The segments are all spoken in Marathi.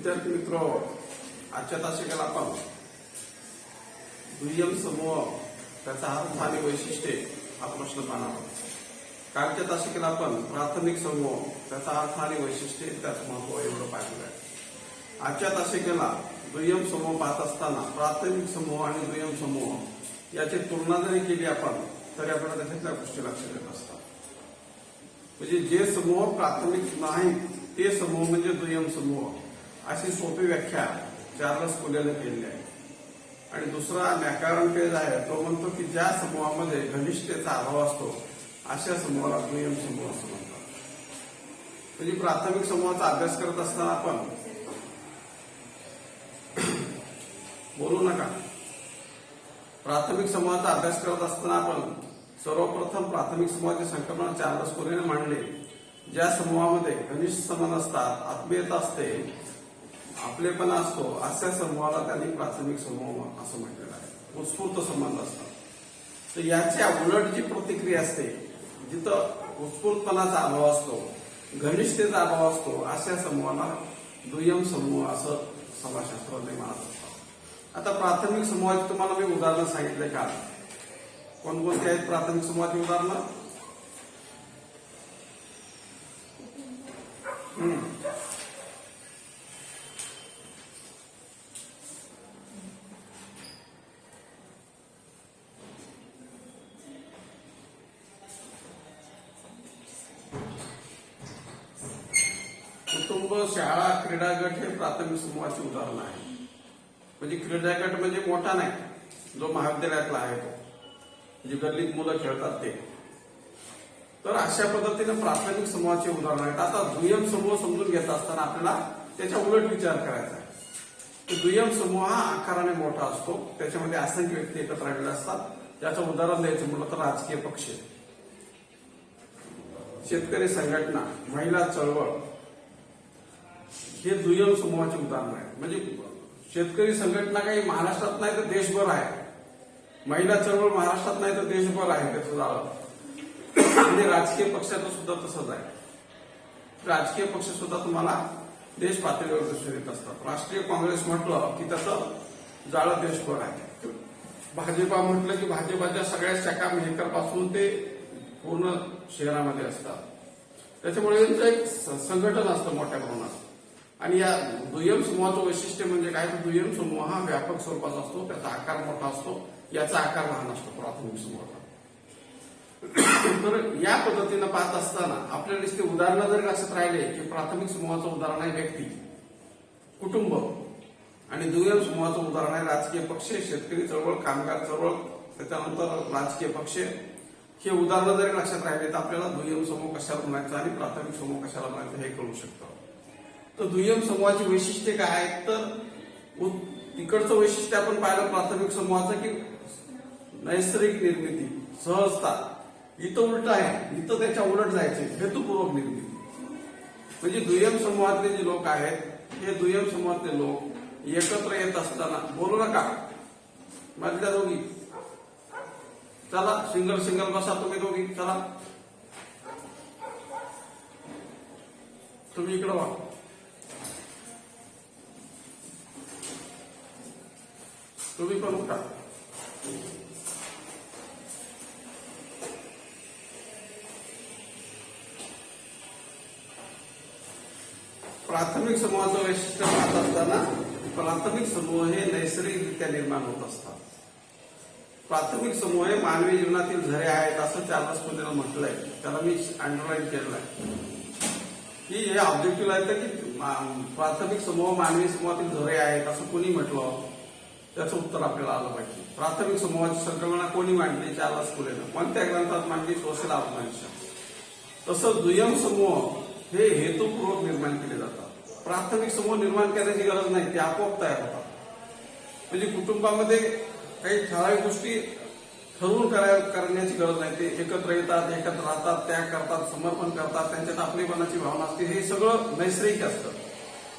विद्यार्थी मित्र, आजच्या तासिकेला आपण दुय्यम समूह त्याचा अर्थ आणि वैशिष्ट्ये हा प्रश्न पाहणार आहोत. कालच्या तासिकेला आपण प्राथमिक समूह त्याचा अर्थ आणि वैशिष्ट्ये त्याचं महत्व एवढं पाहिलं आहे. आजच्या तासिकेला दुय्यम समूह पाहत असताना प्राथमिक समूह आणि दुय्यम समूह याची तुलना जरी केली आपण तरी आपल्याला त्याच्यातल्या गोष्टी लक्षात येत असतात. म्हणजे जे समूह प्राथमिक नाहीत ते समूह म्हणजे दुय्यम समूह अशी सोपी व्याख्या चार्ल्स कोल्याने केलेली आहे. आणि दुसरा मॅकॅरन पेज आहे, तो म्हणतो की ज्या समूहामध्ये घनिष्ठतेचा अभाव असतो अशा समूहाला दुय्यम समूह असं म्हणतात. म्हणजे प्राथमिक समूहाचा अभ्यास करत असताना आपण बोलू नका. प्राथमिक समूहाचा अभ्यास करत असताना आपण सर्वप्रथम प्राथमिक समूहाची संकल्पना चार्ल्स कोल्याने मांडली. ज्या समूहामध्ये घनिष्ठ संबंध असतात, आत्मीयता असते, आपलेपणा असतो अशा समूहाला त्यांनी प्राथमिक समूह असं म्हटलेलं आहे. उत्स्फूर्त संबंध असतात. तर याच्या उलट जी प्रतिक्रिया असते, जिथं उत्स्फूर्तपणाचा अभाव असतो, घनिष्ठतेचा अभाव असतो अशा समूहाला दुय्यम समूह असं समाजशास्त्रज्ञ मानत असतात. आता प्राथमिक समूहाची तुम्हाला मी उदाहरणं सांगितले का? कोणकोणती आहेत प्राथमिक समूहाची उदाहरणं? कुटुंब, शाळा, क्रीडा गट हे प्राथमिक समूहाची उदाहरणं आहे. म्हणजे क्रीडा गट म्हणजे मोठा नाही, जो महाविद्यालयातला आहे तो, म्हणजे गल्लीत मुलं खेळतात ते. तर अशा पद्धतीने प्राथमिक समूहाची उदाहरणं आहेत. आता दुय्यम समूह समजून घेत असताना आपल्याला त्याच्या उलट विचार करायचा आहे. तर दुय्यम समूह हा आकाराने मोठा असतो, त्याच्यामध्ये असंख्य व्यक्ती एकत्र राहिलेले असतात. त्याचं उदाहरण द्यायचं म्हटलं तर राजकीय पक्ष, शेतकरी संघटना, महिला चळवळ हे दुय्यम समूहाची उदाहरणं आहेत. म्हणजे शेतकरी संघटना काही महाराष्ट्रात नाही तर देशभर आहे, महिला चळवळ महाराष्ट्रात नाही तर देशभर आहे त्याचं जाळं. आणि राजकीय पक्षाचं सुद्धा तसंच आहे. राजकीय पक्ष सुद्धा तुम्हाला देश पातळीवर दिसून येत असतात. राष्ट्रीय काँग्रेस म्हटलं की त्याचं जाळं देशभर आहे. भाजपा म्हटलं की भाजपाच्या सगळ्या शाखा मेहकरपासून ते पूर्ण शहरामध्ये असतात. त्याच्यामुळे यांचं एक संघटन असतं मोठ्या प्रमाणात. आणि या दुय्यम समूहाचं वैशिष्ट्य म्हणजे काय? तर दुय्यम समूह हा व्यापक स्वरूपाचा असतो, त्याचा आकार मोठा असतो, याचा आकार लहान असतो प्राथमिक समूहाचा. तर या पद्धतीनं पाहत असताना आपल्याला नुसते उदाहरणं जरी लक्षात राहिले की प्राथमिक समूहाचं उदाहरण आहे व्यक्ती, कुटुंब, आणि दुय्यम समूहाचं उदाहरण आहे राजकीय पक्ष, शेतकरी चळवळ, कामगार चळवळ, त्याच्यानंतर राजकीय पक्ष, हे उदाहरणं जरी लक्षात राहिले तर आपल्याला दुय्यम समूह कशाला म्हणायचा आणि प्राथमिक समूह कशाला म्हणायचं हे कळू शकतं. तर दुय्यम समूहाची वैशिष्ट्ये काय आहेत? तर तिकडचं वैशिष्ट्य आपण पाहिलं प्राथमिक समूहाचं की नैसर्गिक निर्मिती, सहजता. इथं उलट आहे, इथं त्याच्या उलट जायचे, हेतुपूर्वक निर्मिती. म्हणजे दुय्यम समूहातले जे लोक आहेत हे दुय्यम समूहातले लोक एकत्र येत असताना, बोलू नका मधल्या दोघी, चला सिंगल बसा तुम्ही दोघी, चला तुम्ही इकडं व्हा, तुम्ही पण उठा. प्राथमिक समूहाचं वैशिष्ट्य पाहत असताना प्राथमिक समूह हे नैसर्गिकरित्या निर्माण होत असतात. प्राथमिक समूह हे मानवी जीवनातील झरे आहेत असं चार्ल्स कोल्याने म्हटलंय. त्याला मी अंडरलाईन केलेलं आहे की हे ऑब्जेक्टिव्ह आहे की प्राथमिक समूह मानवी समूहातील झरे आहेत असं कोणी म्हटलं, त्याचं उत्तर आपल्याला आलं पाहिजे. प्राथमिक समूहाची संकल्पना कोणी मांडली? चार्ल्स कोल्याने. कोणत्या ग्रंथात मांडली? Social Organization. तसं दुय्यम समूह हे हेतुपूर्वक निर्माण केले जातात. प्राथमिक समूह निर्माण करण्याची गरज नाही, ते आपोआप तयार होतात. म्हणजे कुटुंबामध्ये काही ठराविक गोष्टी ठरवून करण्याची गरज नाही, ते एकत्र येतात, एकत्र राहतात, त्याग करतात, समर्पण करतात, त्यांच्यात आपलेपणाची भावना असते, हे सगळं नैसर्गिक असतं.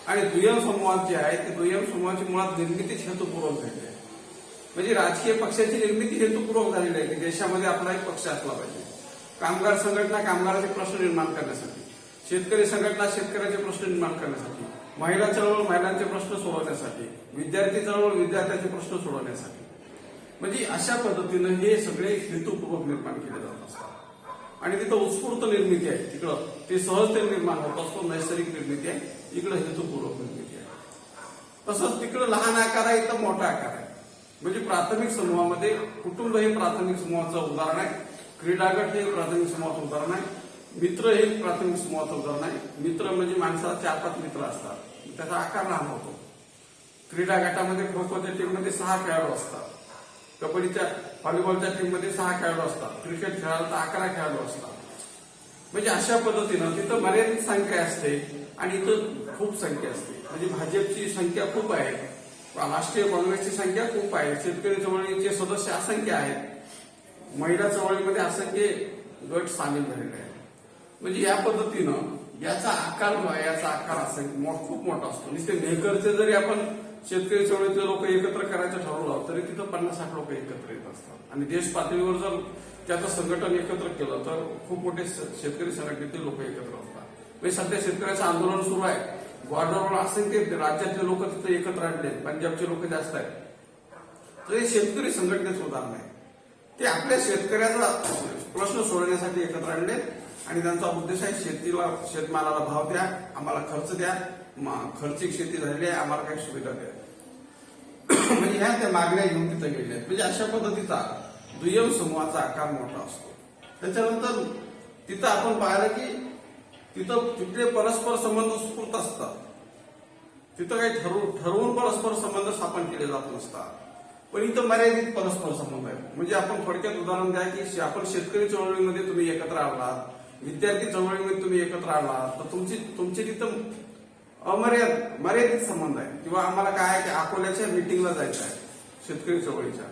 आणि दुय्यम समूहात जे आहे ते दुय्यम समूहाची मुळात निर्मितीच हेतुपूर्वक झाली आहे. म्हणजे राजकीय पक्षाची निर्मिती हेतुपूर्वक झालेली आहे की देशामध्ये आपला एक पक्ष असला पाहिजे. कामगार संघटना कामगाराचे प्रश्न निर्माण करण्यासाठी, शेतकरी संघटना शेतकऱ्याचे प्रश्न निर्माण करण्यासाठी, महिला चळवळ महिलांचे प्रश्न सोडवण्यासाठी, विद्यार्थी चळवळ विद्यार्थ्यांचे प्रश्न सोडवण्यासाठी, म्हणजे अशा पद्धतीनं हे सगळे हेतुपूर्वक निर्माण केले जात असतात. आणि तिथं उत्स्फूर्त निर्मिती आहे, तिकडं ते सहजतेने निर्माण होत असतो, नैसर्गिक निर्मिती आहे, इकडं हेतुपूर्वक निर्मिती आहे. तसंच तिकडं लहान आकार आहे, इथं मोठा आकार आहे. म्हणजे प्राथमिक समूहामध्ये कुटुंब हे प्राथमिक समूहाचं उदाहरण आहे, क्रीडा गट हे प्राथमिक समूहाचं उदाहरण आहे, मित्र हे प्राथमिक समूहाचं उदाहरण आहे. मित्र म्हणजे माणसाला 4-5 मित्र असतात, त्याचा आकार लहान होतो. क्रीडा गटामध्ये खो खोच्या टीममध्ये 6 खेळाडू असतात, कबड्डीच्या व्हॉलीबॉलच्या टीममध्ये 6 खेळाडू असतात, क्रिकेट खेळायला तर 11 खेळाडू असतात. म्हणजे अशा पद्धतीनं तिथं मर्यादित संख्या असते आणि इथं खूप संख्या असते. म्हणजे भाजपची संख्या खूप आहे, राष्ट्रीय काँग्रेसची संख्या खूप आहे, शेतकरी चळवळीचे सदस्य असंख्य आहेत, महिला चळवळीमध्ये असंख्य गट सामील झालेले आहेत. म्हणजे या पद्धतीनं याचा आकार खूप मोठा असतो. नुसते मेहकरचे जरी आपण शेतकरी चळवळीतले लोक एकत्र करायचं ठरवलं तरी तिथं 50-60 लोक एकत्र येत असतात. आणि देश पातळीवर जर त्याचं संघटन एकत्र केलं तर खूप मोठे शेतकरी संघटनेतील लोक एकत्र असतात. म्हणजे सध्या शेतकऱ्याचं आंदोलन सुरू आहे, बॉर्डरवर असंख्य राज्यातले लोक तिथे एकत्र आणले, पंजाबचे लोक जास्त आहेत. तर हे शेतकरी संघटनेचं उदाहरण आहे. ते आपल्या शेतकऱ्याचा प्रश्न सोडवण्यासाठी एकत्र आणले आणि त्यांचा उद्देश आहे शेतमालाला भाव द्या, आम्हाला खर्च द्या, खर्चिक शेती झालेली आहे, आम्हाला काही सुविधा द्या. म्हणजे ह्या त्या मागण्या घेऊन तिथे गेल्या. म्हणजे अशा पद्धतीचा दुय्यम समूहाचा आकार मोठा असतो. त्याच्यानंतर तिथं आपण पाहिलं की तिथं तिथले परस्पर संबंध स्फूर्त असतात. तिथं काही ठरवून परस्पर संबंध स्थापन केले जात नसतात, पण इथं मर्यादित परस्पर संबंध आहेत. म्हणजे आपण थोडक्यात उदाहरण द्या की आपण शेतकरी चळवळीमध्ये तुम्ही एकत्र आलात, विद्यार्थी चळवळीमध्ये तुम्ही एकत्र आलात, तर तुमचे तिथं मर्यादित संबंध आहे. किंवा आम्हाला काय आहे की अकोल्याच्या मिटिंगला जायचं आहे शेतकरी चळवळीच्या,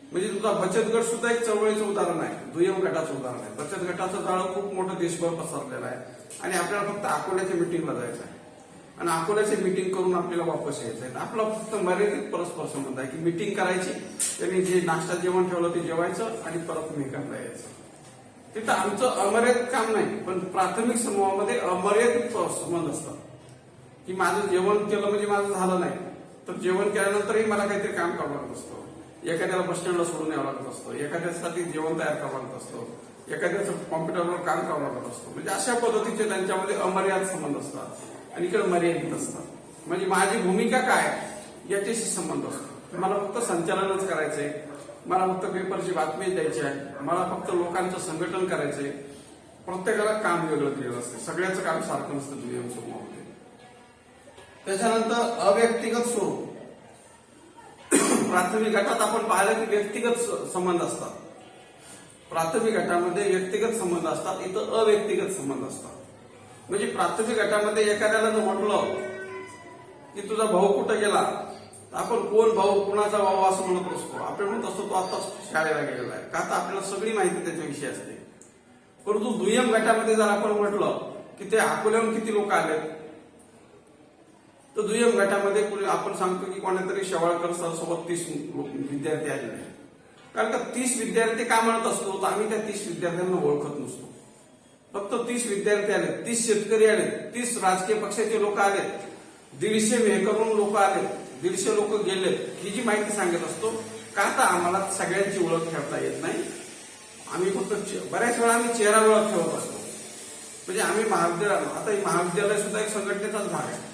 म्हणजे तुझा बचत गट सुद्धा एक चळवळीचं उदाहरण आहे, दुय्यम गटाचं उदाहरण आहे. बचत गटाचं जाळं खूप मोठं देशभर पसरलेलं आहे आणि आपल्याला फक्त अकोल्याच्या मिटिंगला जायचं आहे आणि अकोल्याची मिटिंग करून आपल्याला वापस यायचं आहे. आपला फक्त मर्यादित परस्पर संबंध आहे की मिटिंग करायची, त्यांनी जे नाश्ता जेवण ठेवलं ते जेवायचं आणि परत मेहकरला यायचं. तिथं आमचं अमर्यादित काम नाही, पण प्राथमिक समूहामध्ये अमर्यादित संबंध असतात की माझं जेवण केलं म्हणजे माझं झालं नाही, तर जेवण केल्यानंतरही मला काहीतरी काम करावं लागत असतं, एखाद्याला बस स्टँडला सोडून यावं लागत असतं, एखाद्यासाठी जेवण तयार करावं लागत असतं, एखाद्याचं कॉम्प्युटरवर काम करावं लागत असतं. म्हणजे अशा पद्धतीचे त्यांच्यामध्ये अमर्यादित संबंध असतात आणि इकडे मर्यादित असतात. म्हणजे माझी भूमिका काय याच्याशी संबंध असतो. मला फक्त संचालनच करायचंय, मला फक्त पेपरची बातमी द्यायची आहे, मला फक्त लोकांचं संघटन करायचंय. प्रत्येकाला काम वेगळं दिलेलं असतं, सगळ्याचं काम सारखं नसतं दुय्यम समूहामध्ये. त्याच्यानंतर अव्यक्तिगत स्वरूप. प्राथमिक गटात आपण पाहिलं की व्यक्तिगत संबंध असतात, प्राथमिक गटामध्ये व्यक्तिगत संबंध असतात, इथं अव्यक्तिगत संबंध असतात. म्हणजे प्राथमिक गटामध्ये एखाद्याला जर म्हटलं की तुझा भाऊ कुठं गेला, आपण कोण भाऊ, कुणाचा भाऊ असं म्हणत असतो. आपण म्हणत असतो तो आताच शाळेला गेलेला आहे, का तर आपल्याला सगळी माहिती त्याच्याविषयी असते. परंतु दुय्यम गटामध्ये जर आपण म्हटलं की ते अकोल्याहून किती लोक आले, तर दुय्यम गटामध्ये आपण सांगतो की कोणातरी शेवाळकर सर सोबत 30 विद्यार्थी आलेले आहेत. कारण का 30 विद्यार्थी का म्हणत असतो, तर आम्ही त्या 30 विद्यार्थ्यांना ओळखत नसतो. फक्त 30 विद्यार्थी आले, 30 शेतकरी आले, 30 राजकीय पक्षाचे लोक आले, 150 मेहकरून लोक आले, 150 लोक गेले, ही जी माहिती सांगत असतो. का तर आम्हाला सगळ्यांची ओळख ठेवता येत नाही. आम्ही फक्त बऱ्याच वेळा आम्ही चेहरा ओळख ठेवत असतो. म्हणजे आम्ही आता महाविद्यालय सुद्धा एक संघटनेचाच भाग आहे.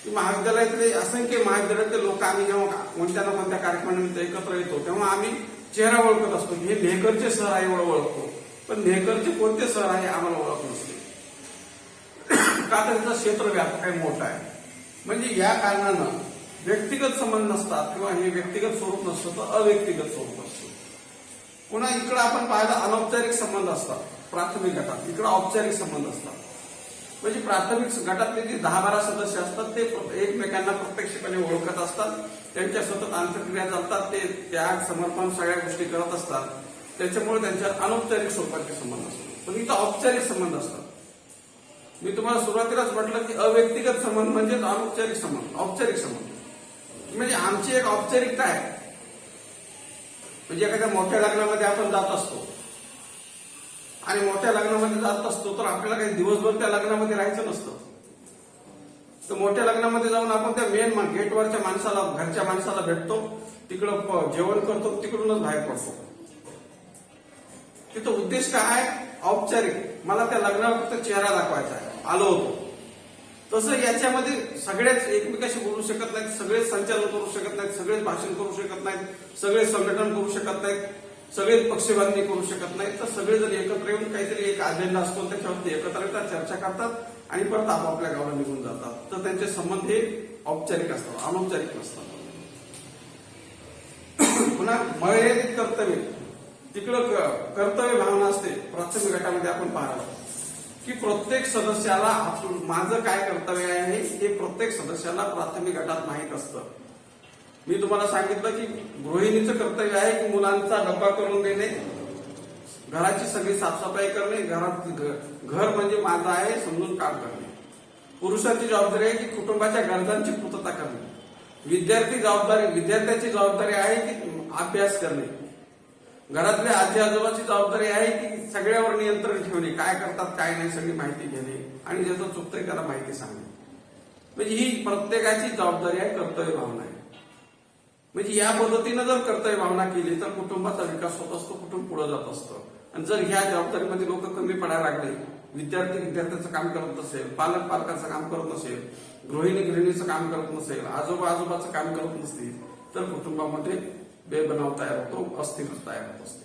महाविद्यालयातले असंख्य महाविद्यालयातले लोक आम्ही जेव्हा कोणत्या ना कोणत्या कार्यक्रमानिमित्त एकत्र येतो तेव्हा आम्ही चेहरा ओळखत असतो. हे मेहकरचे सर आहे एवढं ओळखतो, पण मेहकरचे कोणते सर आहे आम्हाला ओळख नसते. का तर त्याचं क्षेत्र व्यापक आहे, मोठं आहे. म्हणजे या कारणानं व्यक्तिगत संबंध नसतात किंवा हे व्यक्तिगत स्वरूप नसतं, तर अव्यक्तिगत स्वरूप असतं. पुन्हा इकडं आपण पाहिलं अनौपचारिक संबंध असतात प्राथमिक गटात, इकडं औपचारिक संबंध असतात. म्हणजे प्राथमिक गटातले जे 10-12 सदस्य असतात ते एकमेकांना प्रत्यक्षपणे ओळखत असतात, त्यांच्या सतत आंतरक्रिया चालतात, ते त्याग समर्पण सगळ्या गोष्टी करत असतात. त्याच्यामुळे त्यांच्यात अनौपचारिक स्वरूपाचे संबंध असतात. पण इथं औपचारिक संबंध असतात. मी तुम्हाला सुरुवातीलाच म्हटलं की अव्यक्तिगत संबंध म्हणजे अनौपचारिक संबंध, औपचारिक संबंध म्हणजे आमची एक औपचारिकता आहे. म्हणजे एखाद्या मोठ्या लग्नामध्ये आपण जात असतो आणि मोठ्या लग्नामध्ये जात असतो तर आपल्याला काही दिवसभर त्या लग्नामध्ये राहायचं नसतं. तर मोठ्या लग्नामध्ये जाऊन आपण त्या मेन गेटवरच्या माणसाला, घरच्या माणसाला भेटतो, तिकडं जेवण करतो, तिकडूनच बाहेर पडतो. तिथं उद्देश काय आहे? औपचारिक. मला त्या लग्नाला फक्त चेहरा दाखवायचा आहे, आलो होतो. तसं याच्यामध्ये सगळेच एकमेकाशी बोलू शकत नाहीत, सगळेच संचालन करू शकत नाहीत, सगळेच भाषण करू शकत नाहीत, सगळे संघटन करू शकत नाहीत, सगळेच पक्षबांधणी करू शकत नाहीत. तर सगळे जर एकत्र येऊन काहीतरी एक अजेंडा असतो त्याच्यावरती एकत्र येतात, चर्चा करतात आणि परत आपापल्या गावाला निघून जातात. तर त्यांचे संबंध हे औपचारिक असतात, अनौपचारिक नसतात. पुन्हा मर्यादित कर्तव्य, तिकडं कर्तव्य भावना असते. प्राथमिक गटामध्ये आपण पाहिलं की प्रत्येक सदस्याला माझं काय कर्तव्य आहे हे प्रत्येक सदस्याला प्राथमिक गटात माहीत असतं. मी तुम्हाला सांगितलं की गृहिणीचं कर्तव्य आहे की मुलांचा डब्बा करून देणे, घराची सगळी साफसफाई करणे, घरात घर म्हणजे माझं आहे समजून काम करणे. पुरुषाची जबाबदारी आहे की कुटुंबाच्या गरजांची पूर्तता करणे. विद्यार्थ्याची जबाबदारी आहे की अभ्यास करणे. घरातल्या आजी आजोबाची जबाबदारी आहे की सगळ्यावर नियंत्रण ठेवणे, काय करतात काय नाही सगळी माहिती घेणे आणि ज्याचं चुकतंय त्याला माहिती सांगणे. म्हणजे ही प्रत्येकाची जबाबदारी आहे, कर्तव्य भावना आहे. म्हणजे या पद्धतीनं जर कर्तव्य भावना केली तर कुटुंबाचा विकास होत असतो, कुटुंब पुढे जात असतं. आणि जर ह्या जबाबदारीमध्ये लोक कमी पडायला लागले, विद्यार्थ्याचं काम करत नसेल, पालकाचं काम करत नसेल, गृहिणीचं काम करत नसेल, आजोबाचं काम करत नसतील, तर कुटुंबामध्ये बेबनाव तयार होतो, अस्थिरता तयार होत असते.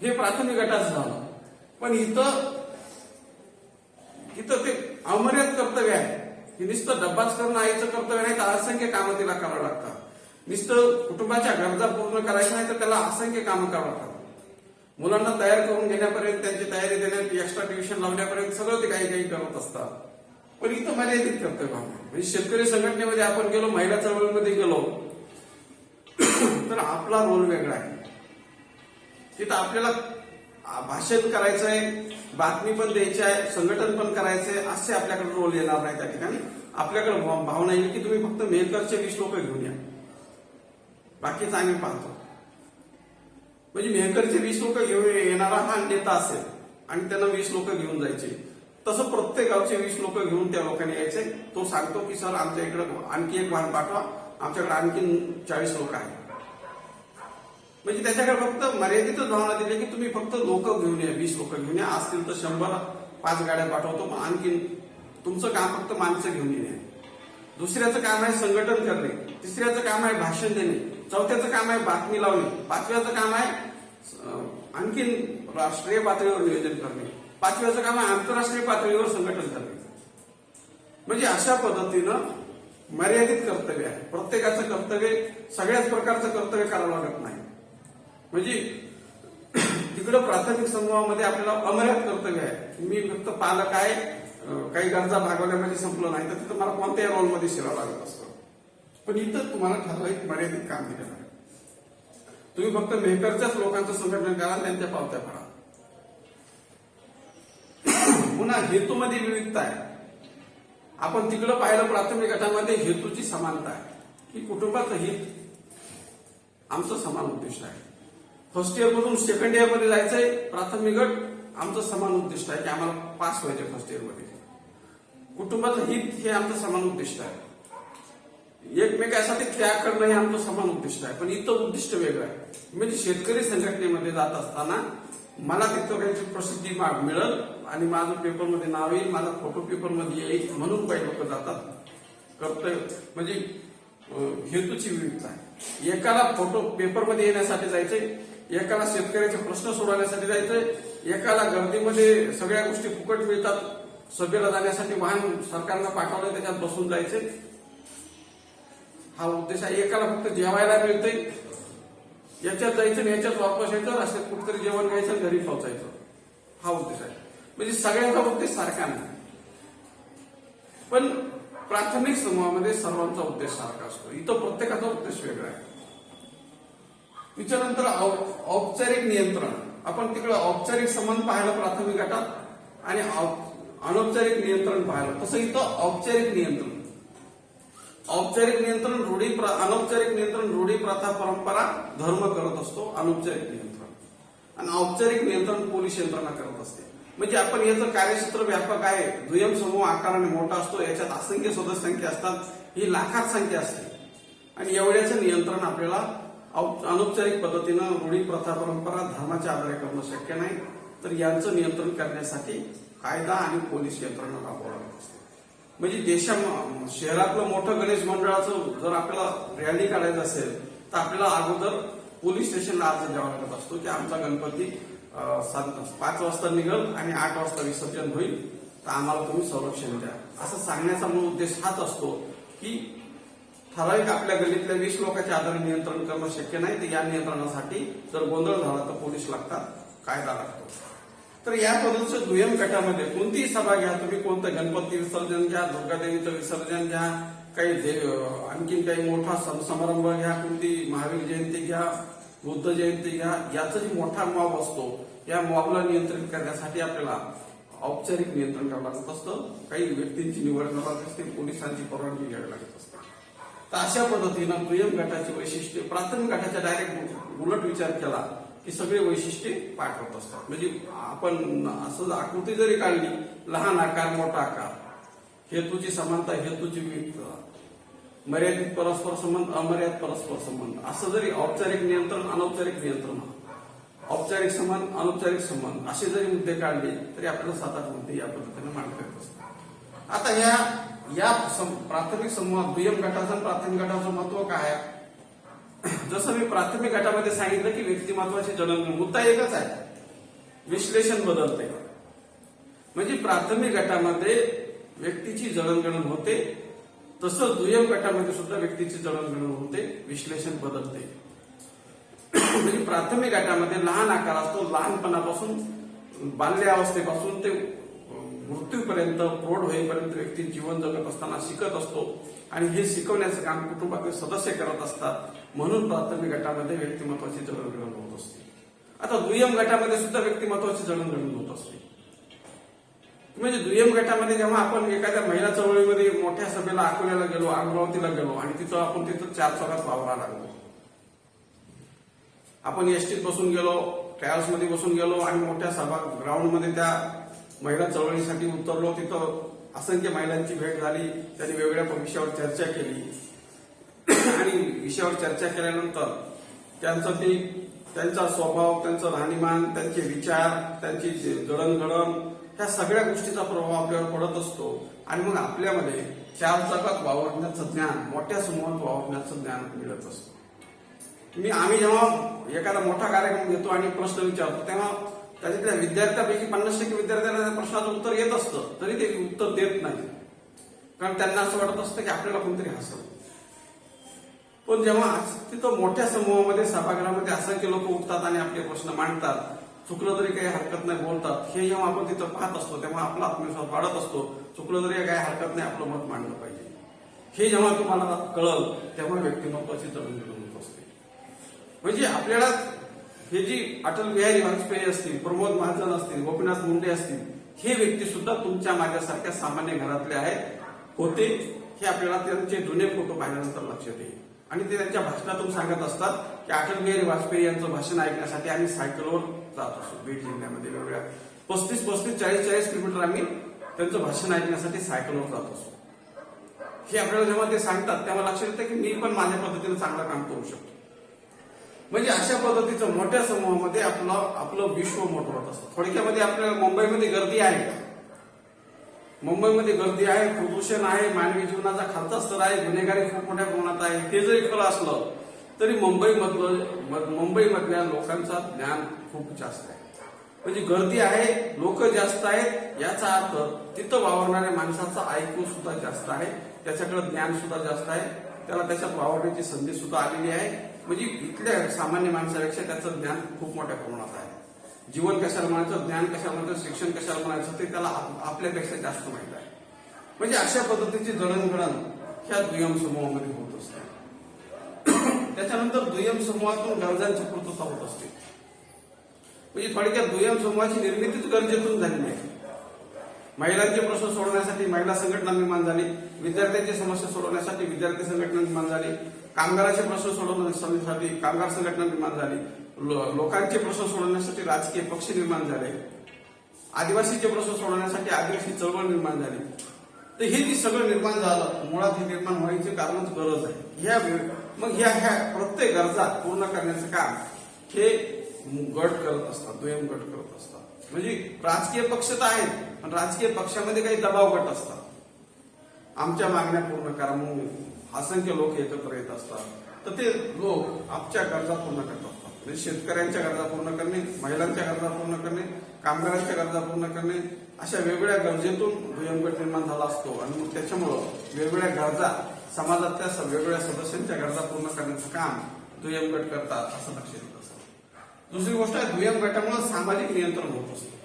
हे प्राथमिक गटाचं झालं. पण इथं ते अमर्याद कर्तव्य आहे. हे नुसतं डब्बाच करणं आईचं कर्तव्य नाही, तर असंख्य कामं तिला करावं लागतात. नुसतं कुटुंबाच्या गरजा पूर्ण करायच्या नाही तर त्याला असंख्य कामं करावं लागतात. मुलांना तयार करून घेण्यापर्यंत, त्यांची तयारी देण्यात, एक्स्ट्रा ट्युशन लावण्यापर्यंत सगळं ते काही करत असतात. पण इथं मर्यादित कर्तव्य भावना. म्हणजे शेतकरी संघटनेमध्ये आपण गेलो, महिला चळवळीमध्ये गेलो, तर आपला रोल वेगळा आहे. तिथं आपल्याला भाषण करायचं आहे, बातमी पण द्यायची आहे, संघटन पण करायचंय, असे आपल्याकडे रोल येणार नाही. त्या ठिकाणी आपल्याकडे भावना येईल की तुम्ही फक्त मेहकरचे 20 लोक घेऊन या, बाकीच आम्ही पाहतो. म्हणजे मेहकरचे 20 लोक येणारा हा नेता असेल आणि त्यांना 20 लोक घेऊन जायचे. तसं प्रत्येक गावचे 20 लोक घेऊन त्या लोकांनी यायचे. तो सांगतो की सर आमच्या इकडे आणखी एक वाहन पाठवा, आमच्याकडे आणखी 40 लोक आहेत. म्हणजे त्याच्याकडे फक्त मर्यादितच भावना दिली की तुम्ही फक्त लोक घेऊन या, 20 लोक घेऊन या, असतील तर 100, 5 गाड्या पाठवतो, मग आणखी तुमचं काम फक्त माणसं घेऊन येणे. दुसऱ्याचं काम आहे संघटन करणे, तिसऱ्याचं काम आहे भाषण देणे, चौथ्याचं काम आहे बातमी लावणे, पाचव्याचं काम आहे आणखीन राष्ट्रीय पातळीवर नियोजन करणे, पाचव्याचं काम आहे आंतरराष्ट्रीय पातळीवर संघटन करणे. म्हणजे अशा पद्धतीनं मर्यादित कर्तव्य आहे. प्रत्येकाचं कर्तव्य, सगळ्याच प्रकारचं कर्तव्य करावं लागत नाही. म्हणजे तिकडं प्राथमिक समूहामध्ये आपल्याला अमर्याद कर्तव्य आहे. मी फक्त पालक आहे, काही गरजा भागवण्यामध्ये संपलं नाही, तर तिथं मला कोणत्याही रोलमध्ये शिरावं लागत असतं. पण इथं तुम्हाला ठराविक मर्यादित काम दिलेलं आहे. तुम्ही फक्त मेहकरच्याच लोकांचं संघटन करा, त्यांच्या पावत्या भरा. पुन्हा हेतूमध्ये विविधता आहे. आपण तिकडं पाहिलं प्राथमिक गटामध्ये हेतूची समानता आहे की कुटुंबाचं हित आमचं समान उद्दिष्ट आहे. फर्स्ट इयर मधून सेकंड इयर मध्ये जायचंय, प्राथमिक गट आमचं समान उद्दिष्ट आहे की आम्हाला पास व्हायचे फर्स्ट इयर मध्ये. कुटुंबाचं हित हे आमचं समान उद्दिष्ट आहे. एकमेकासाठी त्याग करणं हे आमचं समान उद्दिष्ट आहे. पण इथं उद्दिष्ट वेगळं आहे. म्हणजे शेतकरी संघटनेमध्ये जात असताना मला तिथं काहीतरी प्रसिद्धी मिळेल आणि माझं पेपरमध्ये नाव येईल, माझा फोटो पेपरमध्ये येईल म्हणून काही लोक जातात. कर्तव्य म्हणजे हेतूची विविधता आहे. एकाला फोटो पेपरमध्ये येण्यासाठी जायचे, एकाला शेतकऱ्याचे प्रश्न सोडवण्यासाठी जायचंय, एकाला गर्दीमध्ये सगळ्या गोष्टी फुकट मिळतात, सभेला जाण्यासाठी वाहन सरकारनं पाठवलं त्याच्यात बसून जायचे, हा उद्देश आहे. एकाला फक्त जेवायला मिळतंय, याच्यात जायचं आणि याच्यात वापस यायचं, असं कुठेतरी जेवण घ्यायचं आणि घरी पोहोचायचं, हा उद्देश आहे. म्हणजे सगळ्यांचा उद्देश सारखा नाही. पण प्राथमिक समूहामध्ये सर्वांचा उद्देश सारखा असतो. इथं प्रत्येकाचा उद्देश वेगळा आहे. त्याच्यानंतर औपचारिक नियंत्रण. आपण तिकडे औपचारिक संबंध पाहिलं प्राथमिक गटात आणि अनौपचारिक नियंत्रण पाहिलं. तसं इथं औपचारिक नियंत्रण, औपचारिक नियंत्रण अनौपचारिक नियंत्रण रूढी, प्रथा, परंपरा, धर्म करत असतो. अनौपचारिक नियंत्रण आणि औपचारिक नियंत्रण पोलीस यंत्रणा करत असते. म्हणजे आपण याचं कार्यक्षेत्र व्यापक आहे. दुय्यम समूह आकाराने मोठा असतो, याच्यात असंख्य सदस्य असतात, ही लाखात संख्या असते आणि एवढ्याचं नियंत्रण आपल्याला अनौपचारिक पद्धतीनं रूढी प्रथा परंपरा धर्माच्या आधारे करणं शक्य नाही. तर यांचं नियंत्रण करण्यासाठी कायदा आणि पोलीस यंत्रणा राबवावी लागत असते. म्हणजे शहरातलं मोठं गणेश मंडळाचं जर आपल्याला रॅली काढायचं असेल तर आपल्याला अगोदर पोलीस स्टेशनला अर्ज द्यावा लागत असतो की आमचा गणपती 5 वाजता निघल आणि 8 वाजता विसर्जन होईल, तर आम्हाला तुम्ही संरक्षण द्या. असं सांगण्याचा मूळ उद्देश हाच असतो की ठराविक आपल्या गल्लीतल्या 20 लोकांच्या आधारे नियंत्रण करणं शक्य नाही. तर या नियंत्रणासाठी जर गोंधळ झाला तर पोलीस लागतात, कायदा लागतो. तर या पद्धतीच्या दुय्यम गटामध्ये कोणतीही सभा घ्या तुम्ही, कोणतं गणपती विसर्जन घ्या, दुर्गादेवीचं विसर्जन घ्या, आणखीन काही मोठा समारंभ घ्या, कोणती महावीर जयंती घ्या, बुद्ध जयंती घ्या, याचा जी मोठा मॉब असतो या मॉबला नियंत्रित करण्यासाठी आपल्याला औपचारिक नियंत्रण करावं लागत असतं. काही व्यक्तींची निवड करावी लागत असते, पोलिसांची परवानगी घ्यावी लागत असते. तर अशा पद्धतीनं दुय्यम गटाची वैशिष्ट्ये प्राथमिक गटाच्या डायरेक्ट उलट विचार केला की सगळे वैशिष्ट्ये पाठ होत असतात. म्हणजे आपण असं आकृती जरी काढली, लहान आकार मोठा आकार, हेतूची समानता हेतूची विविधता, मर्यादित परस्पर संबंध अमर्यादित परस्पर संबंध, असं जरी औपचारिक नियंत्रण अनौपचारिक नियंत्रण, औपचारिक संबंध अनौपचारिक संबंध असे जरी मुद्दे काढले तरी आपल्याला 7-8 मुद्दे या पद्धतीने मांडता येत असतात. आता या प्राथमिक समूहात दुय्यम गटाचं प्राथमिक गटाचं महत्व काय आहे? जसं मी प्राथमिक गटामध्ये सांगितलं की व्यक्तिमत्वाची जडणघडण, मुद्दा एकच आहे, विश्लेषण बदलते. म्हणजे प्राथमिक गटामध्ये व्यक्तीची जडणघडण होते, तसंच दुय्यम गटामध्ये सुद्धा व्यक्तीची जडणघडण होते, विश्लेषण बदलते. म्हणजे प्राथमिक गटामध्ये लहान आकार असतो, लहानपणापासून बाल्यावस्थेपासून ते मृत्यूपर्यंत प्रौढ होईपर्यंत व्यक्ती जीवन जगत असताना शिकत असतो आणि हे शिकवण्याचं काम कुटुंबातील सदस्य करत असतात. म्हणून प्राथमिक गटामध्ये व्यक्तिमत्वाची जडणघडण होत असते. आता दुय्यम गटामध्ये सुद्धा व्यक्तिमत्वाची जडणघडण होत असते. म्हणजे दुय्यम गटामध्ये जेव्हा आपण एखाद्या महिला चळवळीमध्ये मोठ्या सभेला अकोल्याला गेलो, अमरावतीला गेलो आणि तिथं 4 चौकात वावरायला लागलो, आपण एसटीत बसून गेलो, ट्रॅव्हल्स मध्ये बसून गेलो आणि मोठ्या सभा ग्राउंड मध्ये त्या महिला चळवळीसाठी उतरलो, तिथं असंख्य महिलांची भेट झाली, त्यांनी वेगवेगळ्या विषयावर चर्चा केली आणि विषयावर चर्चा केल्यानंतर त्यांचा स्वभाव, त्यांचं राहणीमान, त्यांचे विचार, त्यांची जडणघडण, ह्या सगळ्या गोष्टीचा प्रभाव आपल्यावर पडत असतो आणि मग आपल्यामध्ये 4 चौकात वावरण्याचं ज्ञान, मोठ्या समूहात वावरण्याचं ज्ञान मिळत असतं. आम्ही जेव्हा एखादा मोठा कार्यक्रम घेतो आणि प्रश्न विचारतो तेव्हा त्याच्यातल्या विद्यार्थ्यांपैकी 50% विद्यार्थ्यांना त्या प्रश्नाचं उत्तर येत असतं, तरी ते उत्तर देत नाही, कारण त्यांना असं वाटत असतं की आपल्याला कोणतरी हसलं. पण जेव्हा तिथं मोठ्या समूहामध्ये सभागृहामध्ये असंख्य लोक उठतात आणि आपले प्रश्न मांडतात, चुकलं तरी काही हरकत नाही बोलतात, हे जेव्हा आपण तिथं पाहत असतो तेव्हा आपला आत्मविश्वास वाढत असतो. चुकलं तरी काही हरकत नाही, आपलं मत मांडलं पाहिजे, हे जेव्हा तुम्हाला कळलं तेव्हा व्यक्तिमत्वाची जडणघडण होत असते. म्हणजे आपल्याला हे जी अटल बिहारी वाजपेयी असतील, प्रमोद महाजन असतील, गोपीनाथ मुंडे असतील, हे व्यक्ती सुद्धा तुमच्या माझ्यासारख्या सामान्य घरातले होते, हे आपल्याला त्यांचे जुने फोटो पाहिल्यानंतर लक्षात येईल. आणि ते त्यांच्या भाषणातून सांगत असतात की अटल बिहारी वाजपेयी यांचं भाषण ऐकण्यासाठी आम्ही सायकलवर जात असतो. बीड जिल्ह्यामध्ये वेगवेगळ्या 35-40 किलोमीटर आम्ही त्यांचं भाषण ऐकण्यासाठी सायकलवर जात असतो. हे आपल्याला जेव्हा ते सांगतात तेव्हा लक्षात येतं की मी पण माझ्या पद्धतीने चांगलं काम करू शकतो. म्हणजे अशा पद्धतीचं मोठ्या समूहामध्ये आपलं विश्व मोठं होत असतं. थोडक्यामध्ये आपल्याला मुंबईमध्ये गर्दी आहे, प्रदूषण आहे, मानवी जीवनाचा खालचा स्तर आहे, गुन्हेगारी खूप मोठ्या प्रमाणात आहे, हे जरी खरं असलं तरी मुंबईमधल्या लोकांचा ज्ञान खूप जास्त आहे. म्हणजे गर्दी आहे, लोक जास्त आहेत, याचा अर्थ तिथं वावरणाऱ्या माणसाचा IQ सुद्धा जास्त आहे, त्याच्याकडे ज्ञान सुद्धा जास्त आहे, त्याला त्याच्यात वावरण्याची संधी सुद्धा आलेली आहे. म्हणजे इथल्या सामान्य माणसापेक्षा त्याचं ज्ञान खूप मोठ्या प्रमाणात आहे. जीवन कशाला म्हणायचं, ज्ञान कशाला म्हणायचं, शिक्षण कशाला म्हणायचं, ते त्याला आपल्यापेक्षा जास्त माहित आहे. म्हणजे अशा पद्धतीची जडणघडण ह्या दुय्यम समूहामध्ये होत असते. त्याच्यानंतर दुय्यम समूहातून गरजांची पूर्तता होत असते. म्हणजे थोडक्यात दुय्यम समूहाची निर्मितीच गरजेतून झालेली आहे. महिलांचे प्रश्न सोडवण्यासाठी महिला संघटना निर्माण झाली, विद्यार्थ्यांची समस्या सोडवण्यासाठी विद्यार्थी संघटना निर्माण झाली, कामगारांचे प्रश्न सोडवण्यासाठी कामगार संघटना निर्माण झाली, लोकांचे प्रश्न सोडवण्यासाठी राजकीय पक्ष निर्माण झाले. आदिवासीचे प्रश्न सोडवण्यासाठी आदिवासी चळवळ निर्माण झाली. तर हे जे सगळं निर्माण झालं, मुळात हे निर्माण व्हायची कारणच गरज आहे. मग ह्या प्रत्येक गरजा पूर्ण करण्याचं काम हे गट करत असतात, दुय्यम गट करत असतात. म्हणजे राजकीय पक्ष तर आहेत, पण राजकीय पक्षामध्ये काही दबाव गट असतात. आमच्या मागण्या पूर्ण करा म्हणून असंख्य लोक एकत्र येत असतात. तर ते लोक आमच्या गरजा पूर्ण करत असतात. म्हणजे शेतकऱ्यांच्या गरजा पूर्ण करणे, महिलांच्या गरजा पूर्ण करणे, कामगारांच्या गरजा पूर्ण करणे, अशा वेगवेगळ्या गरजेतून दुय्यम गट निर्माण झाला असतो. आणि मग त्याच्यामुळं वेगवेगळ्या गरजा, समाजातल्या वेगवेगळ्या सदस्यांच्या गरजा पूर्ण करण्याचं काम दुय्यम गट करतात असं लक्षात येत असतं. दुसरी गोष्ट आहे, दुय्यम गटामुळे सामाजिक नियंत्रण होत असतं.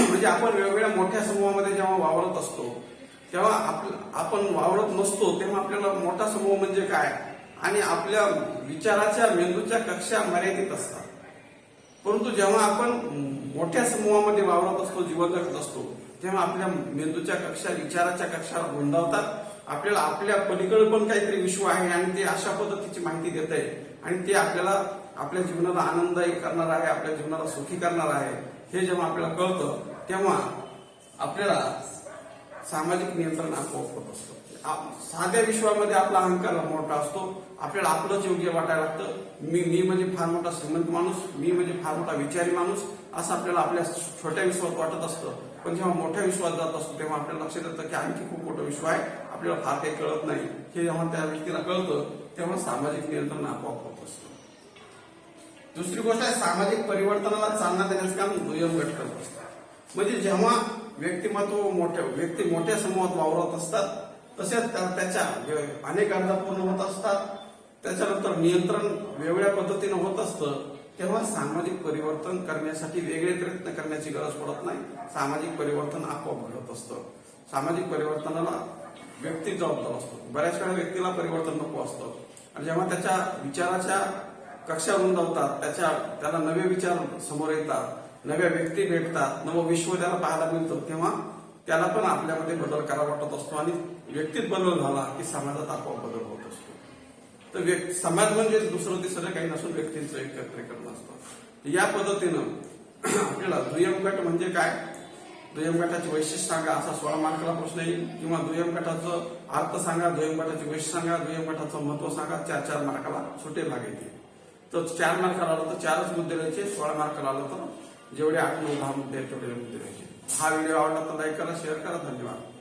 म्हणजे आपण वेगवेगळ्या मोठ्या समूहामध्ये जेव्हा वावरत असतो, तेव्हा आपण वावरत नसतो तेव्हा आपल्याला मोठा समूह म्हणजे काय आणि आपल्या विचाराच्या, मेंदूच्या कक्षा मर्यादित असतात. परंतु जेव्हा आपण मोठ्या समूहामध्ये वावरत असतो, जीवन जगत असतो, तेव्हा आपल्या मेंदूच्या कक्षा, विचाराच्या कक्षा रुंदावतात. आपल्याला आपल्या पलीकडे पण काहीतरी विश्व आहे आणि ते अशा पद्धतीची माहिती देत आहे आणि ते आपल्याला आपल्या जीवनाला आनंददायी करणार आहे, आपल्या जीवनाला सुखी करणार आहे. हे जेव्हा आपल्याला कळतं तेव्हा आपल्याला सामाजिक नियंत्रण आपोआप होत असतं. साध्या विश्वामध्ये आपला अहंकार मोठा असतो, आपल्याला आपलंच योग्य वाटायला लागतं. मी म्हणजे फार मोठा श्रीमंत माणूस, मी म्हणजे फार मोठा विचारी माणूस, असं आपल्याला आपल्या छोट्या विश्वात वाटत असतं. पण जेव्हा मोठ्या विश्वात जात असतो तेव्हा आपल्याला लक्षात येतं की आणखी खूप मोठा विश्व आहे, आपल्याला फार काही कळत नाही. हे जेव्हा त्या व्यक्तीला कळतं तेव्हा सामाजिक नियंत्रण आपोआप होत असतं. दुसरी गोष्ट आहे, सामाजिक परिवर्तनाला चालना देण्याचं काम दुय्यम गट करत असतात. म्हणजे जेव्हा व्यक्ती मोठ्या समूहात वावरत असतात, तसेच त्याच्या अनेक गरजा पूर्ण होत असतात, त्याच्यानंतर नियंत्रण वेगवेगळ्या पद्धतीने होत असतं, तेव्हा सामाजिक परिवर्तन करण्यासाठी वेगळे प्रयत्न करण्याची गरज पडत नाही. सामाजिक परिवर्तन आपोआप घडत असतं. सामाजिक परिवर्तनाला व्यक्ती जबाबदार असतो. बऱ्याच वेळा व्यक्तीला परिवर्तन नको असतं आणि जेव्हा त्याच्या विचाराच्या कक्षा रुंदावतात, त्याला नवे विचार समोर येतात, नव्या व्यक्ती भेटतात, नवं विश्व त्याला पाहायला मिळतं, तेव्हा त्याला पण आपल्यामध्ये बदल करावा वाटत असतो आणि व्यक्तीत बदल झाला की समाजात आपोआप बदल होत असतो. तर समाज म्हणजे दुसरं तिसरं काही नसून व्यक्तींचं एकत्रीकरण असतं. या पद्धतीनं आपल्याला दुय्यम गट म्हणजे काय, दुय्यम गटाची वैशिष्ट्य सांगा असा 16 मार्काला प्रश्न येईल, किंवा दुय्यम गटाचं अर्थ सांगा, दुय्यम गटाची वैशिष्ट्य सांगा, दुय्यम गटाचं महत्व सांगा. 4-4 मार्काला सुटे भाग येतील. तर 4 मार्काला आलं तर 4च मुद्दे द्यायचे, 16 मार्काला आलं तर जेवढे 8-9-10 मुद्दे आहेत तेवढे मुद्दे द्यायचे. हा व्हिडिओ आवडला तर लाईक करा, शेअर करा. धन्यवाद.